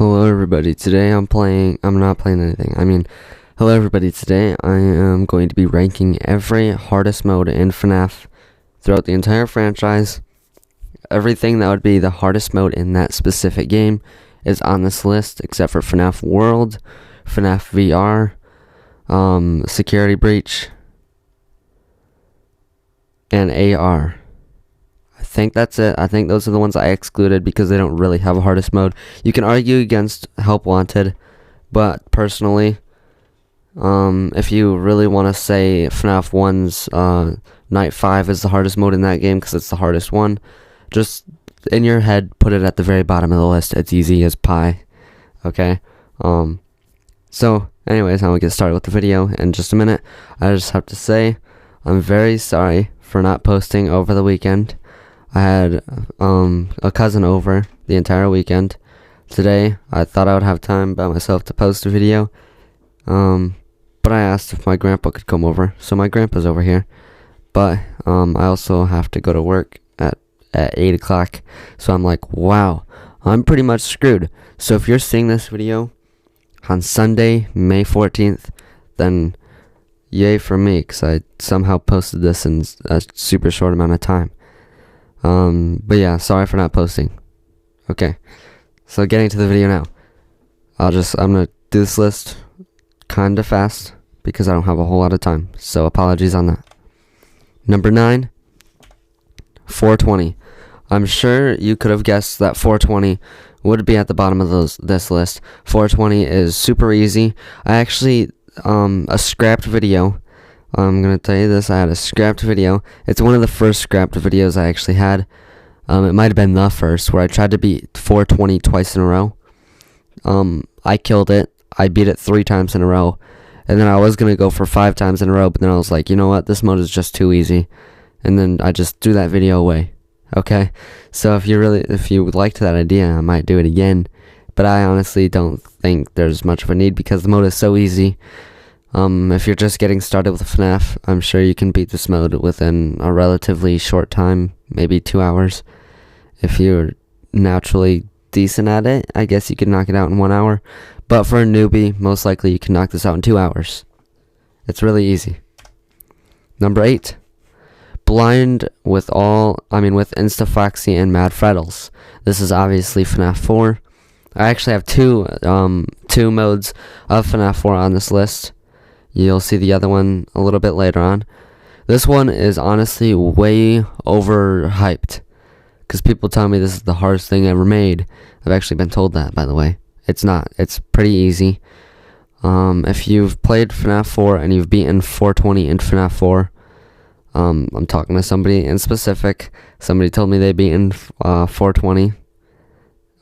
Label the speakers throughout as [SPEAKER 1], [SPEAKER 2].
[SPEAKER 1] Hello everybody, today I'm not playing anything, hello everybody, today I am going to be ranking every hardest mode in Fnaf throughout the entire franchise. Everything that would be the hardest mode in that specific game is on this list, except for Fnaf World, Fnaf VR, Security Breach, and AR. I think that's it. I think those are the ones I excluded because they don't really have a hardest mode. You can argue against Help Wanted, but personally, if you really want to say FNAF 1's Night 5 is the hardest mode in that game because it's the hardest one, just in your head, put it at the very bottom of the list. It's easy as pie. Okay? So, anyways, I'm going to get started with the video in just a minute. I just have to say, I'm very sorry for not posting over the weekend. I had a cousin over the entire weekend. Today, I thought I would have time by myself to post a video. But I asked if my grandpa could come over. So my grandpa's over here. But I also have to go to work at 8 o'clock. So I'm like, wow, I'm pretty much screwed. So if you're seeing this video on Sunday, May 14th, then yay for me, because I somehow posted this in a super short amount of time. But yeah, sorry for not posting. Okay, so getting to the video now. I'm gonna do this list kinda fast because I don't have a whole lot of time, so apologies on that. Number 9, 420. I'm sure you could have guessed that 420 would be at the bottom of this list. 420 is super easy. I actually, a scrapped video. I'm going to tell you this, I had a scrapped video. It's one of the first scrapped videos I actually had. It might have been the first, where I tried to beat 420 twice in a row. I killed it. I beat it 3 times in a row. And then I was going to go for 5 times in a row, but then I was like, you know what, this mode is just too easy. And then I just threw that video away. Okay? So if you liked that idea, I might do it again. But I honestly don't think there's much of a need because the mode is so easy. If you're just getting started with FNAF, I'm sure you can beat this mode within a relatively short time, maybe 2 hours. If you're naturally decent at it, I guess you could knock it out in 1 hour. But for a newbie, most likely you can knock this out in 2 hours. It's really easy. Number 8. Blind with Instafoxy and Mad Freddles. This is obviously FNAF 4. I actually have two modes of FNAF 4 on this list. You'll see the other one a little bit later on. This one is honestly way overhyped, because people tell me this is the hardest thing ever made. I've actually been told that, by the way. It's not. It's pretty easy. If you've played FNAF 4 and you've beaten 420 in FNAF 4, I'm talking to somebody in specific. Somebody told me they'd beaten 420.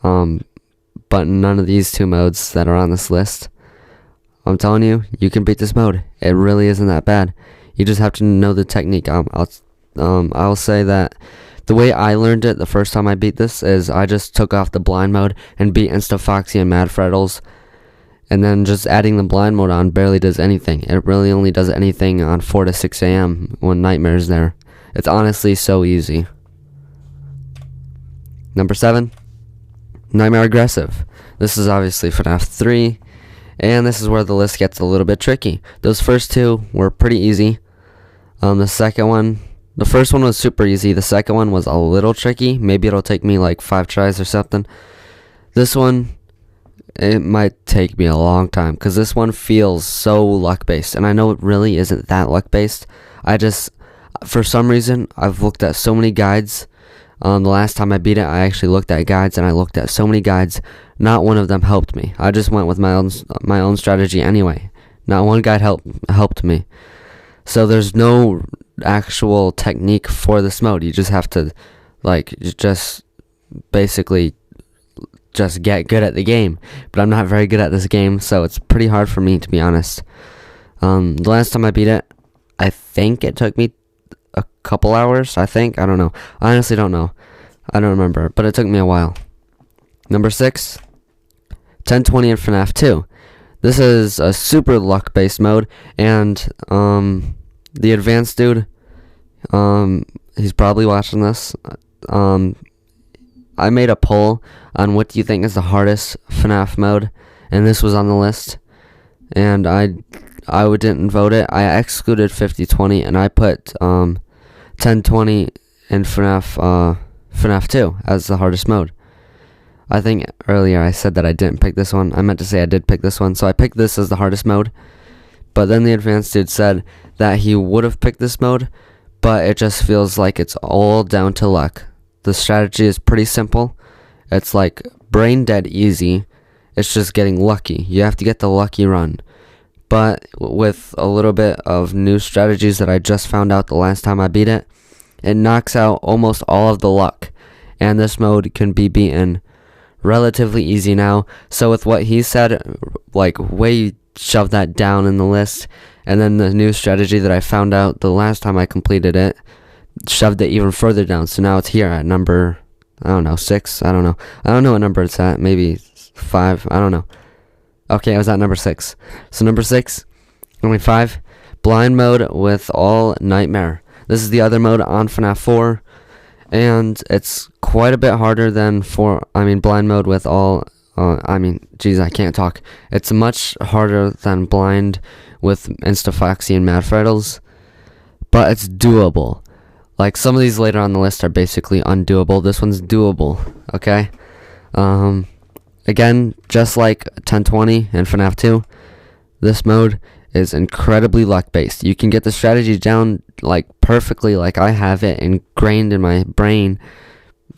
[SPEAKER 1] But none of these 2 modes that are on this list. I'm telling you, you can beat this mode. It really isn't that bad. You just have to know the technique. I'll say that the way I learned it the first time I beat this is I just took off the blind mode and beat Instafoxy and Mad Freddles. And then just adding the blind mode on barely does anything. It really only does anything on 4 to 6 a.m. when Nightmare's there. It's honestly so easy. Number 7. Nightmare Aggressive. This is obviously FNAF 3. And this is where the list gets a little bit tricky. Those first 2 were pretty easy. The first one was super easy. The second one was a little tricky. Maybe it'll take me like 5 tries or something. This one, it might take me a long time, because this one feels so luck-based. And I know it really isn't that luck-based. For some reason, I've looked at so many guides. The last time I beat it, I actually looked at guides, and I looked at so many guides. Not one of them helped me. I just went with my own strategy anyway. Not one guide helped me. So there's no actual technique for this mode. You just have to, basically just get good at the game. But I'm not very good at this game, so it's pretty hard for me, to be honest. The last time I beat it, I think it took me a couple hours, I don't know. I honestly don't know. I don't remember, but it took me a while. Number 6, 1020 in FNAF 2. This is a super luck-based mode, and the advanced dude, he's probably watching this. I made a poll on what do you think is the hardest FNAF mode, and this was on the list. And I didn't vote it. I excluded 5020, and I put 1020 in FNAF 2 as the hardest mode. I think earlier I said that I didn't pick this one. I meant to say I did pick this one, so I picked this as the hardest mode. But then the advanced dude said that he would have picked this mode, but it just feels like it's all down to luck. The strategy is pretty simple. It's like brain dead easy. It's just getting lucky. You have to get the lucky run. But with a little bit of new strategies that I just found out the last time I beat it, it knocks out almost all of the luck. And this mode can be beaten relatively easy now. So with what he said, like, way shove that down in the list. And then the new strategy that I found out the last time I completed it shoved it even further down. So now it's here at number, I don't know, 6. I don't know what number it's at. Maybe 5. I don't know. Okay, I was at number 6. So number 6, 5, blind mode with all nightmare. This is the other mode on FNAF 4, and it's quite a bit harder than blind mode with all. I can't talk. It's much harder than blind with Instafoxy and Mad Freddles, but it's doable. Like, some of these later on the list are basically undoable. This one's doable, okay? Again, just like 1020 and FNAF 2, this mode is incredibly luck-based. You can get the strategy down, like, perfectly, like I have it ingrained in my brain.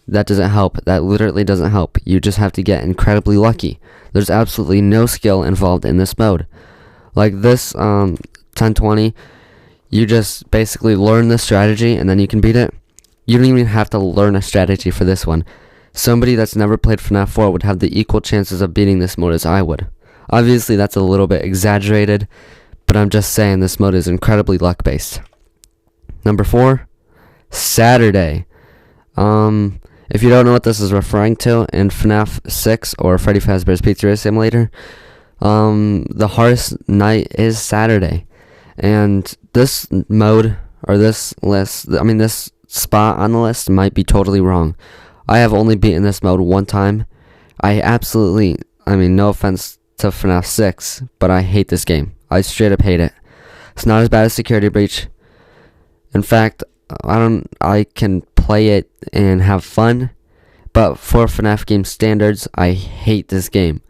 [SPEAKER 1] That doesn't help. That literally doesn't help. You just have to get incredibly lucky. There's absolutely no skill involved in this mode. Like this 1020, you just basically learn the strategy and then you can beat it. You don't even have to learn a strategy for this one. Somebody that's never played FNAF 4 would have the equal chances of beating this mode as I would. Obviously, that's a little bit exaggerated, but I'm just saying this mode is incredibly luck-based. Number 4, Saturday. If you don't know what this is referring to, in FNAF 6 or Freddy Fazbear's Pizzeria Simulator, the hardest night is Saturday. And this mode, or this list, this spot on the list might be totally wrong. I have only beaten this mode one time. No offense to FNAF 6, but I hate this game. I straight up hate it. It's not as bad as Security Breach. In fact, I can play it and have fun, but for FNAF game standards, I hate this game.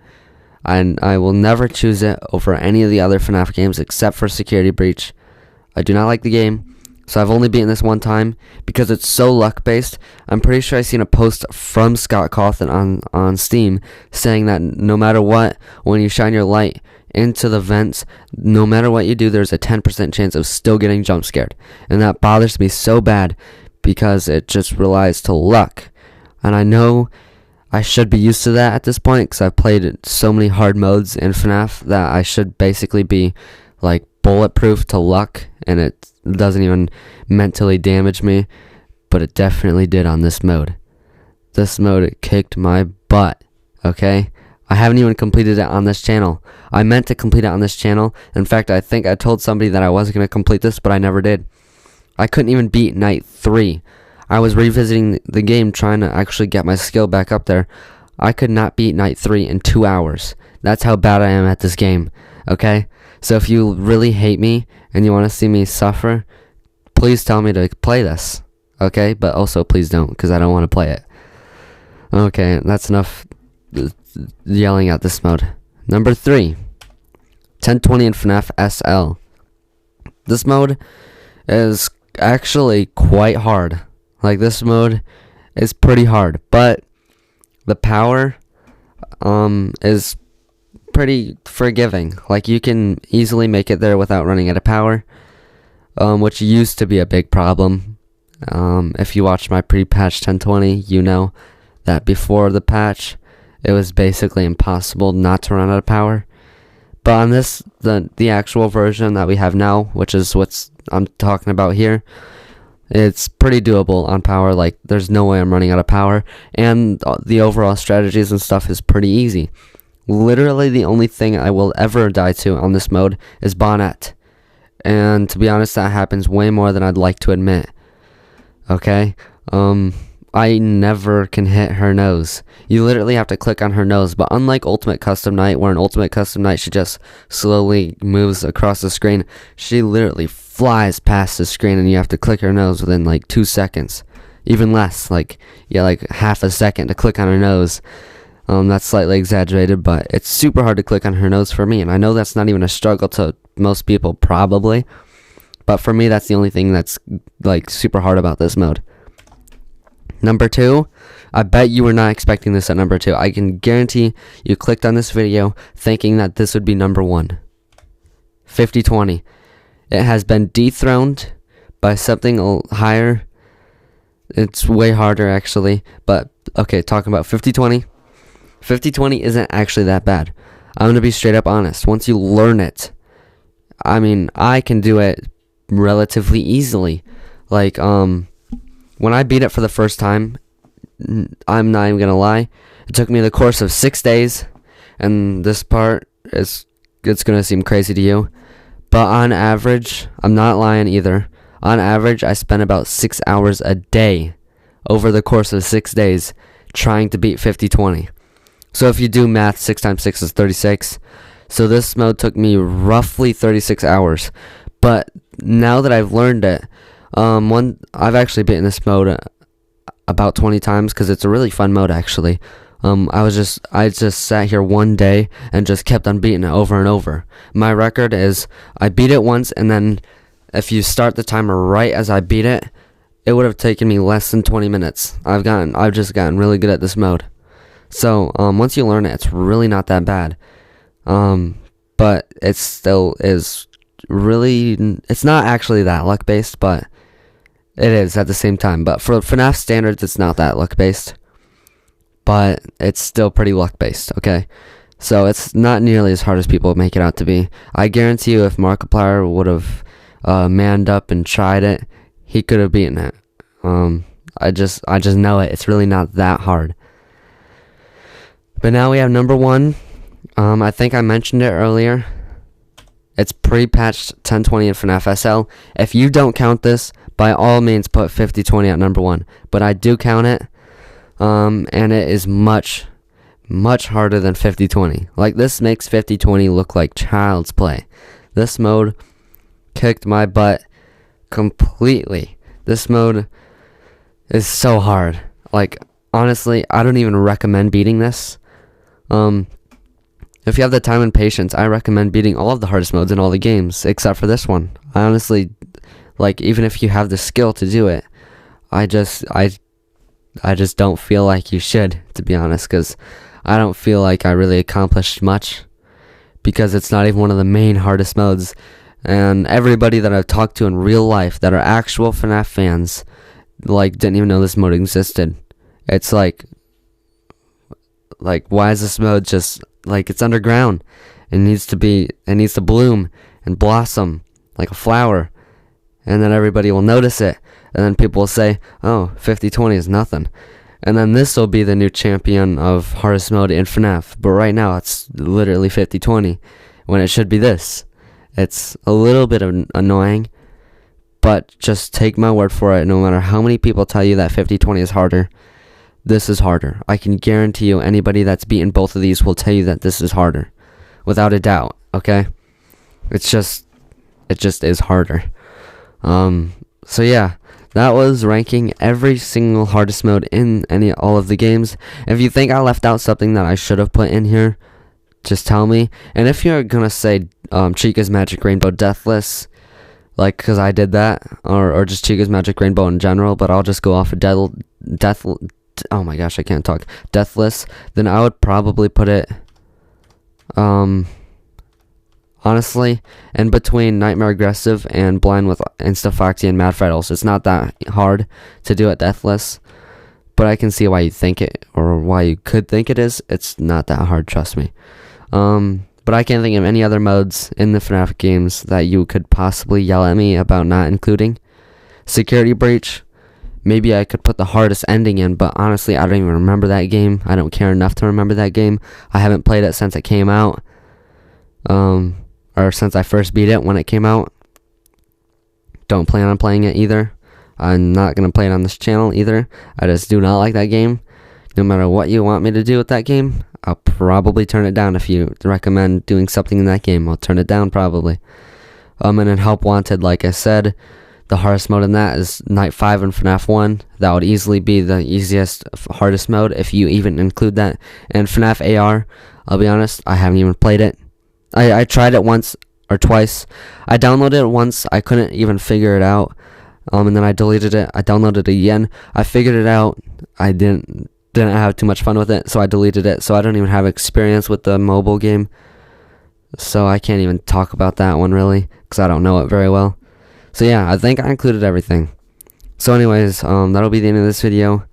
[SPEAKER 1] And I will never choose it over any of the other FNAF games except for Security Breach. I do not like the game, so I've only beaten this one time because it's so luck-based. I'm pretty sure I seen a post from Scott Cawthon on Steam saying that no matter what, when you shine your light into the vents, no matter what you do, there's a 10% chance of still getting jump scared. And that bothers me so bad because it just relies to luck. And I know I should be used to that at this point because I've played so many hard modes in FNAF that I should basically be like bulletproof to luck, and it doesn't even mentally damage me, but it definitely did on this mode. This mode kicked my butt, okay? I haven't even completed it on this channel. I meant to complete it on this channel. In fact, I think I told somebody that I wasn't going to complete this, but I never did. I couldn't even beat night 3. I was revisiting the game trying to actually get my skill back up there. I could not beat night 3 in 2 hours. That's how bad I am at this game, okay? So if you really hate me and you want to see me suffer, please tell me to play this, okay? But also please don't, because I don't want to play it. Okay, that's enough yelling at this mode. Number 3, 1020 in FNAF SL. This mode is actually quite hard. Like, this mode is pretty hard, but the power is pretty forgiving. Like, you can easily make it there without running out of power, which used to be a big problem. If you watched my pre-patch 1020, you know that before the patch, it was basically impossible not to run out of power. But on this, the actual version that we have now, which is what I'm talking about here, it's pretty doable on power. Like, there's no way I'm running out of power, and the overall strategies and stuff is pretty easy. Literally, the only thing I will ever die to on this mode is Bonnet, and to be honest, that happens way more than I'd like to admit. Okay, I never can hit her nose. You literally have to click on her nose. But unlike Ultimate Custom Night, where in Ultimate Custom Night she just slowly moves across the screen, she literally flies past the screen and you have to click her nose within like 2 seconds. Even less, like half a second to click on her nose. That's slightly exaggerated, but it's super hard to click on her nose for me. And I know that's not even a struggle to most people, probably. But for me, that's the only thing that's like super hard about this mode. Number 2, I bet you were not expecting this at number 2. I can guarantee you clicked on this video thinking that this would be number 1. 50-20. It has been dethroned by something higher. It's way harder, actually. But, okay, talking about 50-20. 50-20 isn't actually that bad. I'm going to be straight up honest. Once you learn it, I mean, I can do it relatively easily. Like, when I beat it for the first time, I'm not even going to lie, it took me the course of 6 days, and this part it's going to seem crazy to you, but on average, I'm not lying either, on average, I spent about 6 hours a day over the course of 6 days trying to beat 50-20. So if you do math, 6 times 6 is 36, so this mode took me roughly 36 hours, but now that I've learned it, I've actually beaten this mode about 20 times because it's a really fun mode actually. I just sat here one day and just kept on beating it over and over. My record is I beat it once, and then if you start the timer right as I beat it, it would have taken me less than 20 minutes. I've just gotten really good at this mode. So once you learn it, it's really not that bad. But it still is really, it's not actually that luck based, but it is at the same time. But for FNAF standards, it's not that luck based, but it's still pretty luck based, okay? So it's not nearly as hard as people make it out to be. I guarantee you if Markiplier would have manned up and tried it, he could have beaten it. I just know it. It's really not that hard. But now we have number 1. I think I mentioned it earlier. It's pre-patched 1020 in FNAF SL. If you don't count this, by all means put 50-20 at number 1. But I do count it. And it is much, much harder than 50-20. Like, this makes 50-20 look like child's play. This mode kicked my butt completely. This mode is so hard. Like, honestly, I don't even recommend beating this. If you have the time and patience, I recommend beating all of the hardest modes in all the games, except for this one. I honestly, like, even if you have the skill to do it, I just don't feel like you should, to be honest, because I don't feel like I really accomplished much, because it's not even one of the main hardest modes, and everybody that I've talked to in real life that are actual FNAF fans, like, didn't even know this mode existed. It's like, why is this mode just, like, it's underground? It needs to bloom and blossom like a flower, and then everybody will notice it, and then people will say, oh, 50-20 is nothing. And then this will be the new champion of hardest mode in FNAF, but right now it's literally 50-20, when it should be this. It's a little bit annoying, but just take my word for it, no matter how many people tell you that 50-20 is harder, this is harder. I can guarantee you anybody that's beaten both of these will tell you that this is harder. Without a doubt, okay? It just is harder. So yeah, that was ranking every single hardest mode in all of the games. If you think I left out something that I should have put in here, just tell me. And if you're gonna say Chica's Magic Rainbow Deathless, like, because I did that, or just Chica's Magic Rainbow in general, but I'll just go off of oh my gosh, I can't talk. Deathless, then I would probably put it, honestly, in between Nightmare Aggressive and Blind with Insta-Foxy and Mad Fraddles. It's not that hard to do it Deathless, but I can see why you think it, or why you could think it is. It's not that hard, trust me. But I can't think of any other modes in the FNAF games that you could possibly yell at me about not including. Security Breach, maybe I could put the hardest ending in, but honestly, I don't even remember that game. I don't care enough to remember that game. I haven't played it since it came out. Or since I first beat it when it came out. Don't plan on playing it either. I'm not going to play it on this channel either. I just do not like that game. No matter what you want me to do with that game, I'll probably turn it down. If you recommend doing something in that game, I'll turn it down probably. And then Help Wanted, like I said, the hardest mode in that is Night 5 and Fnaf 1. That would easily be the easiest, hardest mode if you even include that. And Fnaf AR, I'll be honest, I haven't even played it. I tried it once or twice. I downloaded it once. I couldn't even figure it out. And then I deleted it. I downloaded it again. I figured it out. I didn't have too much fun with it, so I deleted it. So I don't even have experience with the mobile game. So I can't even talk about that one really, because I don't know it very well. So yeah, I think I included everything. So anyways, that'll be the end of this video.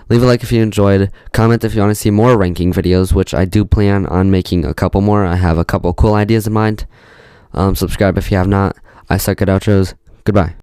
[SPEAKER 1] Leave a like if you enjoyed. Comment if you want to see more ranking videos, which I do plan on making a couple more. I have a couple cool ideas in mind. Subscribe if you have not. I suck at outros. Goodbye.